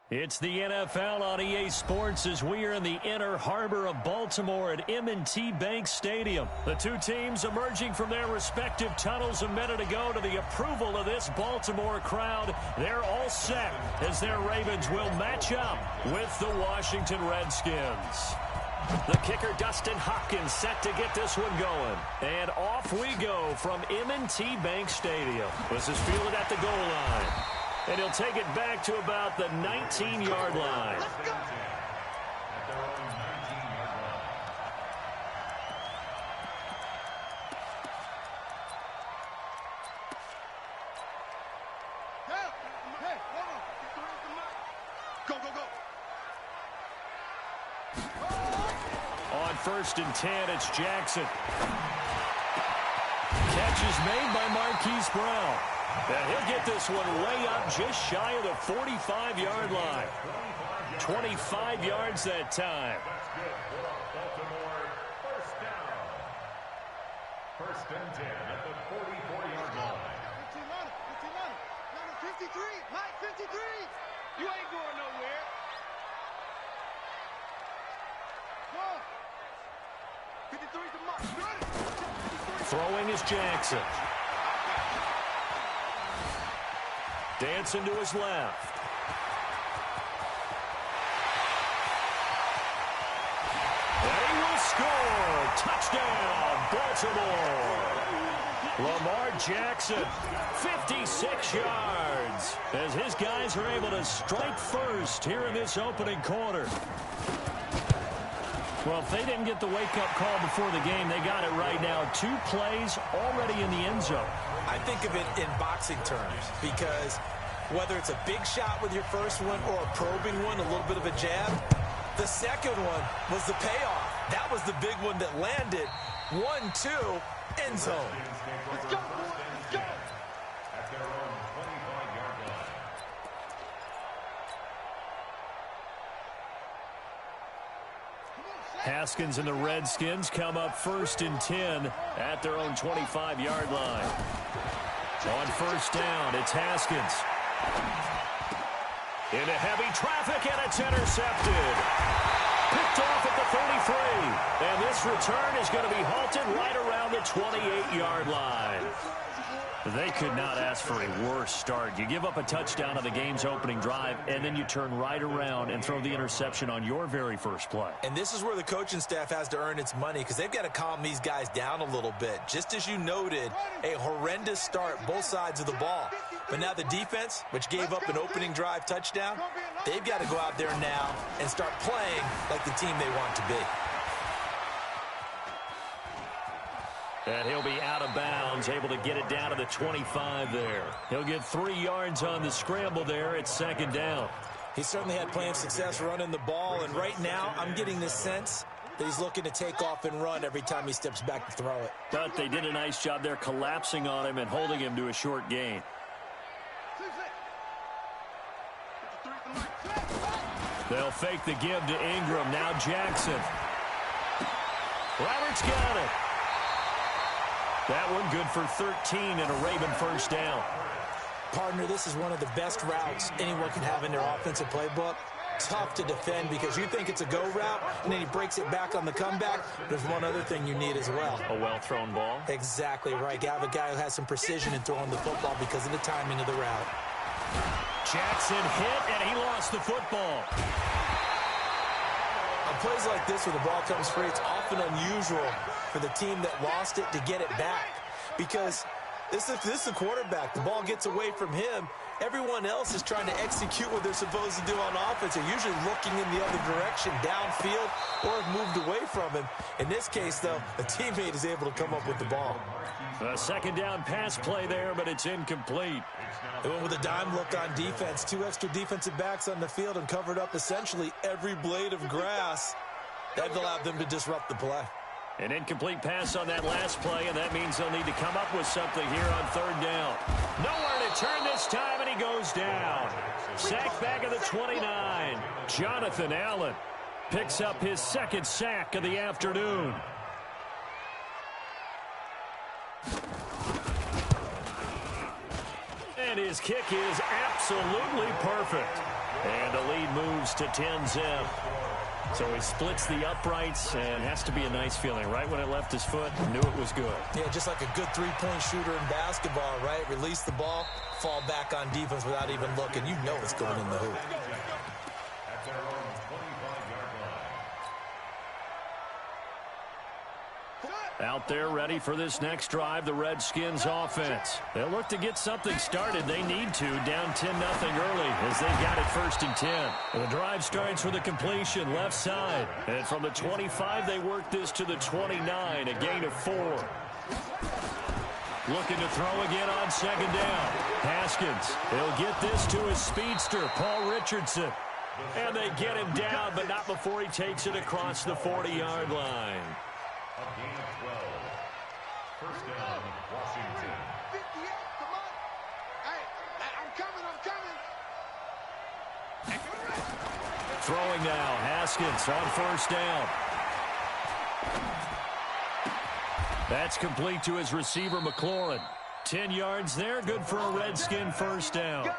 It's the NFL on EA Sports as we are in the inner harbor of Baltimore at M&T Bank Stadium. The two teams emerging from their respective tunnels a minute ago to the approval of this Baltimore crowd. They're all set as their Ravens will match up with the Washington Redskins. The kicker, Dustin Hopkins, set to get this one going. And off we go from M&T Bank Stadium. This is fielded at the goal line. And he'll take it back to about the 19-yard line. On 1st and 10, it's Jackson. Catch is made by Marquise Brown. And he'll get this one way up just shy of the 45-yard line. 25 yards that time. Baltimore, first down. 1st and 10 at the 44-yard line. 53, Mike, 53. You ain't going nowhere. Go. 53 to Mike. Throwing is Jackson. Dancing to his left. And he will score. Touchdown, Baltimore. Lamar Jackson, 56 yards, as his guys are able to strike first here in this opening quarter. Well, if they didn't get the wake-up call before the game, they got it right now. 2 plays already in the end zone. I think of it in boxing terms because whether it's a big shot with your first one or a probing one, a little bit of a jab, the second one was the payoff. That was the big one that landed. 1-2, end zone. Let's go, boy. Let's go. At their own 25-yard line. Haskins and the Redskins come up 1st and 10 at their own 25-yard line. On 1st down, it's Haskins. Into heavy traffic, and it's intercepted. Picked off at the 33. And this return is going to be halted right around the 28-yard line. They could not ask for a worse start. You give up a touchdown on the game's opening drive, and then you turn right around and throw the interception on your very first play. And this is where the coaching staff has to earn its money because they've got to calm these guys down a little bit. Just as you noted, a horrendous start, both sides of the ball. But now the defense, which gave up an opening drive touchdown, they've got to go out there now and start playing like the team they want to be. And he'll be out of bounds, able to get it down to the 25 there. He'll get 3 yards on the scramble there at 2nd down. He certainly had plenty of success running the ball, and right now I'm getting the sense that he's looking to take off and run every time he steps back to throw it. But they did a nice job there collapsing on him and holding him to a short gain. They'll fake the give to Ingram. Now Jackson. Roberts got it. That one good for 13 and a Raven first down. Partner, this is one of the best routes anyone can have in their offensive playbook. Tough to defend because you think it's a go route, and then he breaks it back on the comeback. There's one other thing you need as well. A well-thrown ball? Exactly right. You have a guy who has some precision in throwing the football because of the timing of the route. Jackson hit, and he lost the football. On plays like this where the ball comes free, it's often unusual for the team that lost it to get it back because this is a quarterback. The ball gets away from him. Everyone else is trying to execute what they're supposed to do on offense. They're usually looking in the other direction, downfield, or have moved away from him. In this case, though, a teammate is able to come up with the ball. A 2nd down pass play there, but it's incomplete. They went with a dime look on defense. 2 extra defensive backs on the field and covered up essentially every blade of grass. That allowed them to disrupt the play. An incomplete pass on that last play, and that means they'll need to come up with something here on 3rd down. Nowhere to turn this time, and he goes down. Sack back at the 29. Jonathan Allen picks up his 2nd sack of the afternoon. And his kick is absolutely perfect. And the lead moves to 10-zip. So he splits the uprights, and has to be a nice feeling. Right when it left his foot, knew it was good. Yeah, just like a good three-point shooter in basketball, right? Release the ball, fall back on defense without even looking. You know it's going in the hoop. At their own 25-yard line. Out there ready for this next drive, the Redskins offense. They'll look to get something started. They need to, down 10-0 early as they've got it 1st and 10. And the drive starts with a completion left side. And from the 25, they work this to the 29, a gain of 4. Looking to throw again on 2nd down. Haskins, he'll get this to his speedster, Paul Richardson. And they get him down, but not before he takes it across the 40-yard line. A gain of 12. First down, Washington. 58, come on. Hey, I'm coming. Throwing now, Haskins on 1st down. That's complete to his receiver, McLaurin. 10 yards there, good for a Redskin 1st down.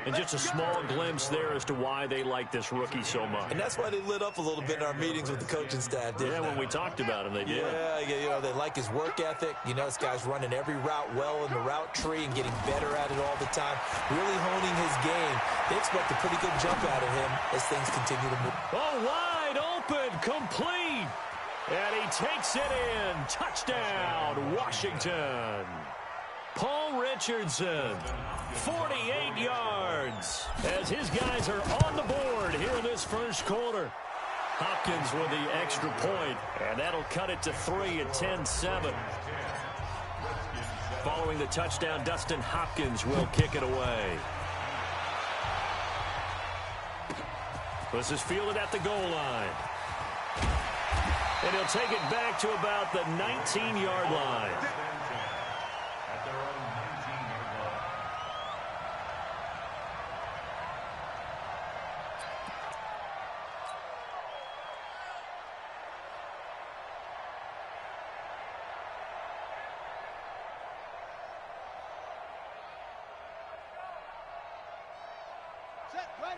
And just a small glimpse there as to why they like this rookie so much. And that's why they lit up a little bit in our meetings with the coaching staff, didn't they? When we talked about him, they did. Yeah, you know, they like his work ethic. You know, this guy's running every route well in the route tree and getting better at it all the time, really honing his game. They expect a pretty good jump out of him as things continue to move. Oh, wide open, complete. And he takes it in. Touchdown, Washington. Paul Richardson, 48 yards, as his guys are on the board here in this first quarter. Hopkins with the extra point, and that'll cut it to 3 at 10-7. Following the touchdown, Dustin Hopkins will kick it away. This is fielded at the goal line. And he'll take it back to about the 19-yard line. At their own 19-yard line.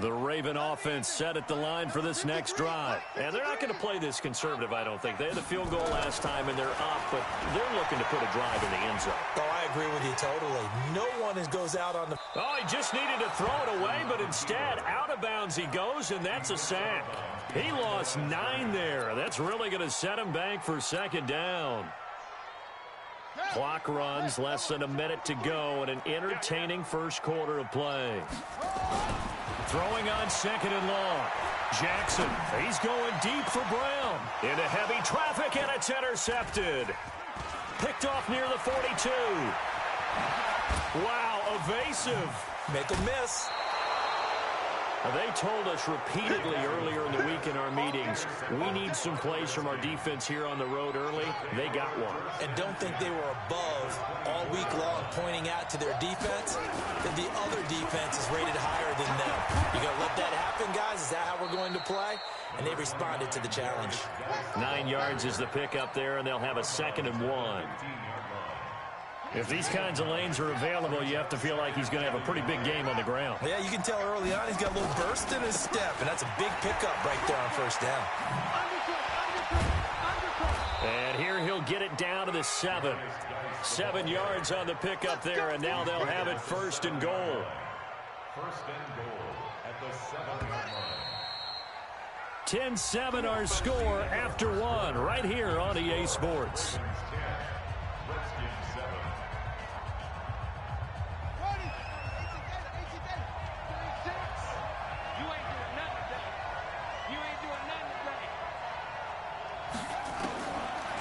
The Raven offense set at the line for this next drive. And they're not going to play this conservative, I don't think. They had the field goal last time, and they're up, but they're looking to put a drive in the end zone. Oh, I agree with you totally. No one goes out on the... Oh, he just needed to throw it away, but instead, out of bounds he goes, and that's a sack. He lost 9 there. That's really going to set him back for 2nd down. Clock runs, less than a minute to go, and an entertaining first quarter of play. Throwing on 2nd and long. Jackson, he's going deep for Brown. Into heavy traffic, and it's intercepted. Picked off near the 42. Wow, evasive. Make a miss. They told us repeatedly earlier in the week in our meetings, we need some plays from our defense here on the road early. They got one. And don't think they were above all week long pointing out to their defense that the other defense is rated higher than them. You going to let that happen, guys? Is that how we're going to play? And they responded to the challenge. 9 yards is the pickup there, and they'll have a 2nd and 1. If these kinds of lanes are available, you have to feel like he's going to have a pretty big game on the ground. Yeah, you can tell early on he's got a little burst in his step, and that's a big pickup right there on 1st down. And here he'll get it down to the 7. 7 yards on the pickup there, and now they'll have it 1st and goal. 1st and goal at the 7-yard line. 10-7 our score after 1 right here on EA Sports.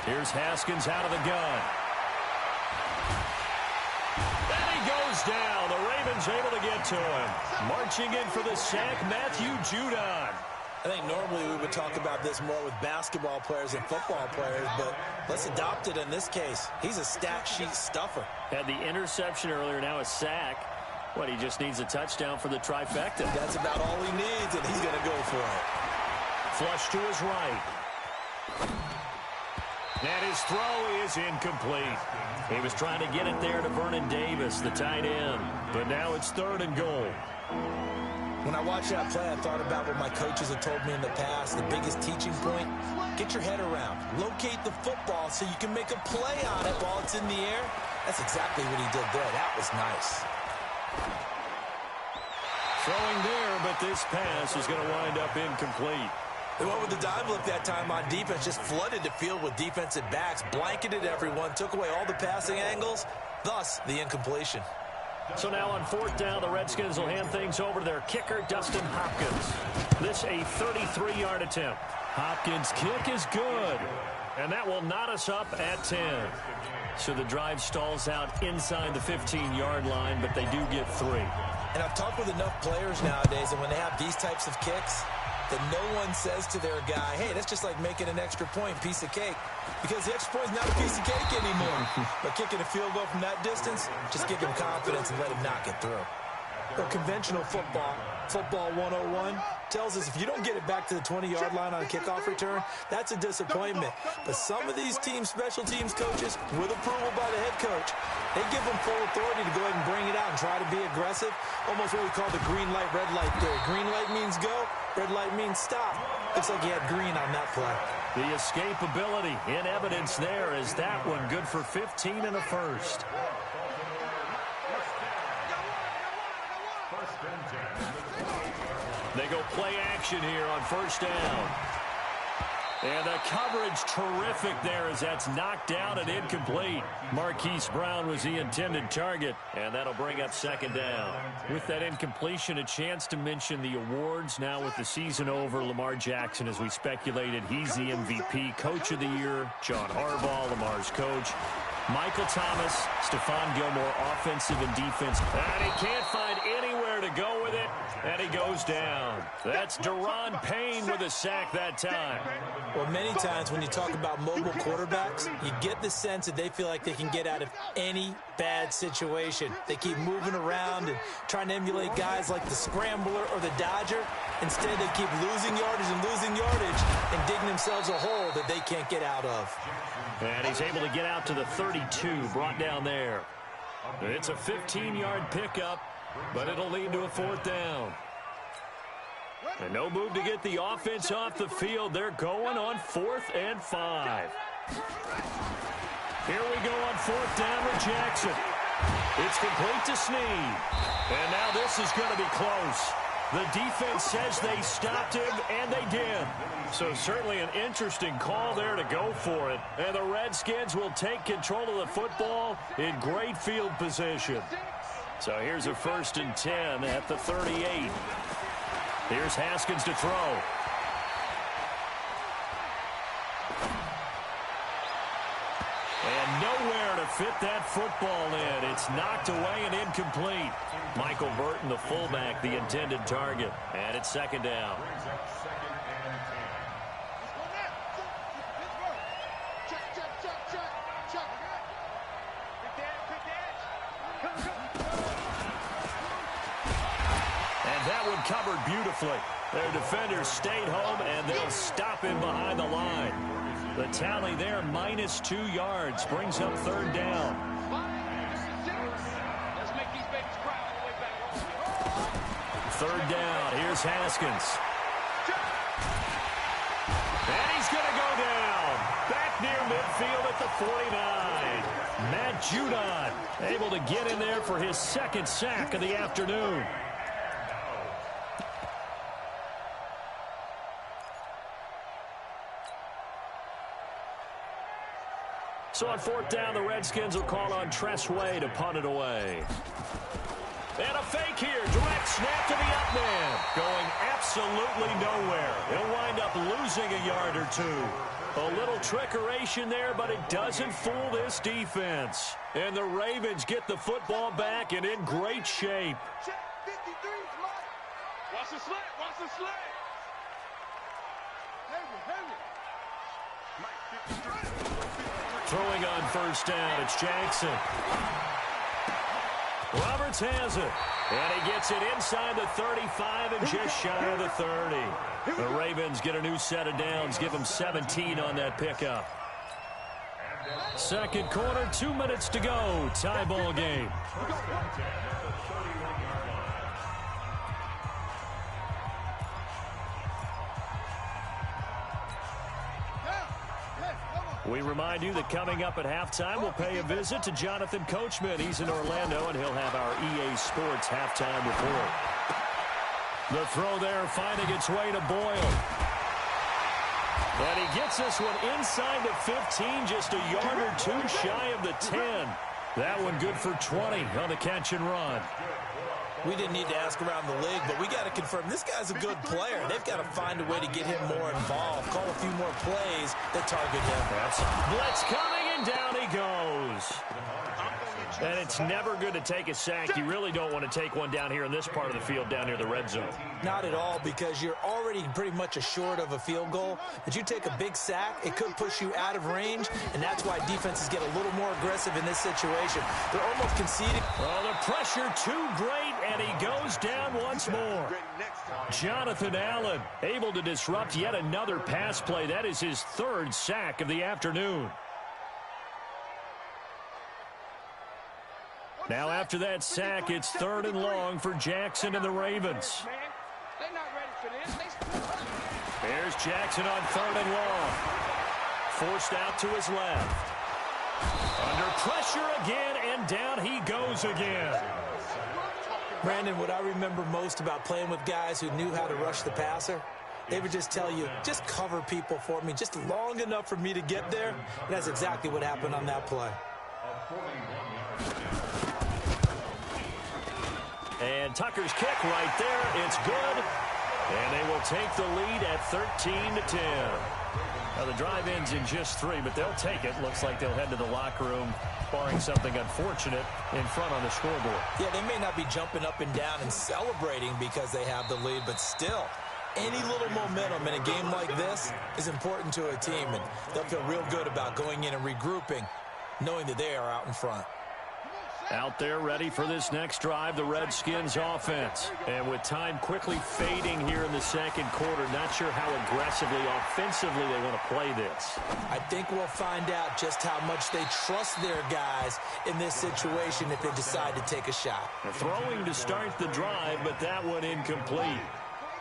Here's Haskins out of the gun. And he goes down. The Ravens able to get to him. Marching in for the sack, Matthew Judon. I think normally we would talk about this more with basketball players and football players, but let's adopt it in this case. He's a stat sheet stuffer. Had the interception earlier, now a sack. What, he just needs a touchdown for the trifecta. That's about all he needs, and he's going to go for it. Flush to his right. And his throw is incomplete. He was trying to get it there to Vernon Davis, the tight end. But now it's 3rd and goal. When I watched that play, I thought about what my coaches have told me in the past. The biggest teaching point, get your head around. Locate the football so you can make a play on it while it's in the air. That's exactly what he did there. That was nice. Throwing there, but this pass is going to wind up incomplete. They went with the dime look that time on defense, just flooded the field with defensive backs, blanketed everyone, took away all the passing angles, thus the incompletion. So now on 4th down, the Redskins will hand things over to their kicker, Dustin Hopkins. This a 33-yard attempt. Hopkins' kick is good, and that will knot us up at 10. So the drive stalls out inside the 15-yard line, but they do get 3. And I've talked with enough players nowadays, and when they have these types of kicks, that no one says to their guy, hey, that's just like making an extra point, piece of cake. Because the extra point is not a piece of cake anymore. But kicking a field goal from that distance, just give him confidence and let him knock it through. But conventional football 101, tells us if you don't get it back to the 20-yard line on a kickoff return, that's a disappointment. But some of these teams, special teams coaches, with approval by the head coach, they give them full authority to go ahead and bring it out and try to be aggressive. Almost what we call the green light, red light theory. Green light means go, red light means stop. Looks like he had green on that play. The escapability in evidence there is that one good for 15 and a first. They go play action here on 1st down. And the coverage terrific there as that's knocked down and incomplete. Marquise Brown was the intended target, and that'll bring up 2nd down. With that incompletion, a chance to mention the awards. Now with the season over, Lamar Jackson, as we speculated, he's the MVP, Coach of the Year. John Harbaugh, Lamar's coach. Michael Thomas, Stephon Gilmore, offensive and defense. And he can't find anywhere to go with it, and he goes down. That's Daron Payne with a sack that time. Well, many times when you talk about mobile quarterbacks, you get the sense that they feel like they can get out of any bad situation. They keep moving around and trying to emulate guys like the Scrambler or the Dodger. Instead, they keep losing yardage and digging themselves a hole that they can't get out of. And he's able to get out to the 32, brought down there. It's a 15-yard pickup, but it'll lead to a 4th down. And no move to get the offense off the field. They're going on 4th and 5. Here we go on 4th down with Jackson. It's complete to Snead. And now this is going to be close. The defense says they stopped him, and they did. So certainly an interesting call there to go for it. And the Redskins will take control of the football in great field position. So here's a 1st and 10 at the 38. Here's Haskins to throw. And nowhere to fit that football in. It's knocked away and incomplete. Michael Burton, the fullback, the intended target. And it's 2nd down. And that one covered beautifully. Their defenders stayed home, and they'll stop him behind the line. The tally there, -2 yards, brings up 3rd down. Let's make these babies cry all the way back. 3rd down, here's Haskins. And he's going to go down. Back near midfield at the 49. Matt Judon able to get in there for his 2nd sack of the afternoon. So on 4th down, the Redskins will call on Tress Way to punt it away. And a fake here. Direct snap to the up man. Going absolutely nowhere. He'll wind up losing a yard or 2. A little trickeration there, but it doesn't fool this defense. And the Ravens get the football back and in great shape. Check 53, watch the slant, watch the slant. Throwing on 1st down, it's Jackson. Roberts has it. And he gets it inside the 35 and just shy of the 30. The Ravens get a new set of downs, give them 17 on that pickup. 2nd quarter, 2 minutes to go. Tie ball game. We remind you that coming up at halftime, we'll pay a visit to Jonathan Coachman. He's in Orlando, and he'll have our EA Sports halftime report. The throw there finding its way to Boyle. And he gets this one inside the 15, just a yard or two shy of the 10. That one good for 20 on the catch and run. We didn't need to ask around the league, but we got to confirm this guy's a good player. They've got to find a way to get him more involved, call a few more plays that target him. Blitz coming, and down he goes. And it's never good to take a sack. You really don't want to take one down here in this part of the field, down near the red zone. Not at all, because you're already pretty much assured of a field goal. But you take a big sack, it could push you out of range, and that's why defenses get a little more aggressive in this situation. They're almost conceding. Oh, the pressure too great, and he goes down once more. Jonathan Allen able to disrupt yet another pass play. That is his third sack of the afternoon. Now after that sack, it's 3rd and long for Jackson and the Ravens. There's Jackson on 3rd and long. Forced out to his left. Under pressure again, and down he goes again. Brandon, what I remember most about playing with guys who knew how to rush the passer, they would just tell you, just cover people for me, just long enough for me to get there. And that's exactly what happened on that play. And Tucker's kick right there. It's good. And they will take the lead at 13-10. Now the drive ends in just 3, but they'll take it. Looks like they'll head to the locker room, barring something unfortunate in front on the scoreboard. Yeah, they may not be jumping up and down and celebrating because they have the lead, but still, any little momentum in a game like this is important to a team, and they'll feel real good about going in and regrouping, knowing that they are out in front. Out there ready for this next drive, the Redskins offense. And with time quickly fading here in the second quarter, not sure how aggressively, offensively they want to play this. I think we'll find out just how much they trust their guys in this situation if they decide to take a shot. Throwing to start the drive, but that one incomplete.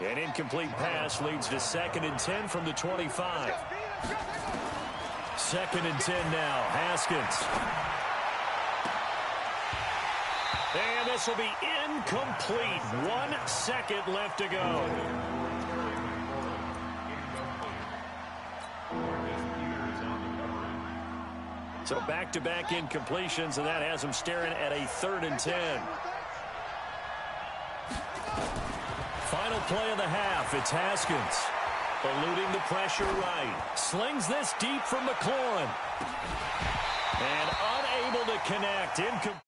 An incomplete pass leads to 2nd and 10 from the 25. 2nd and 10 now, Haskins. And this will be incomplete. 1 second left to go. So back-to-back incompletions, and that has them staring at a 3rd and 10. Final play of the half. It's Haskins. Eluding the pressure right. Slings this deep from McLaurin. And unable to connect. Incomplete.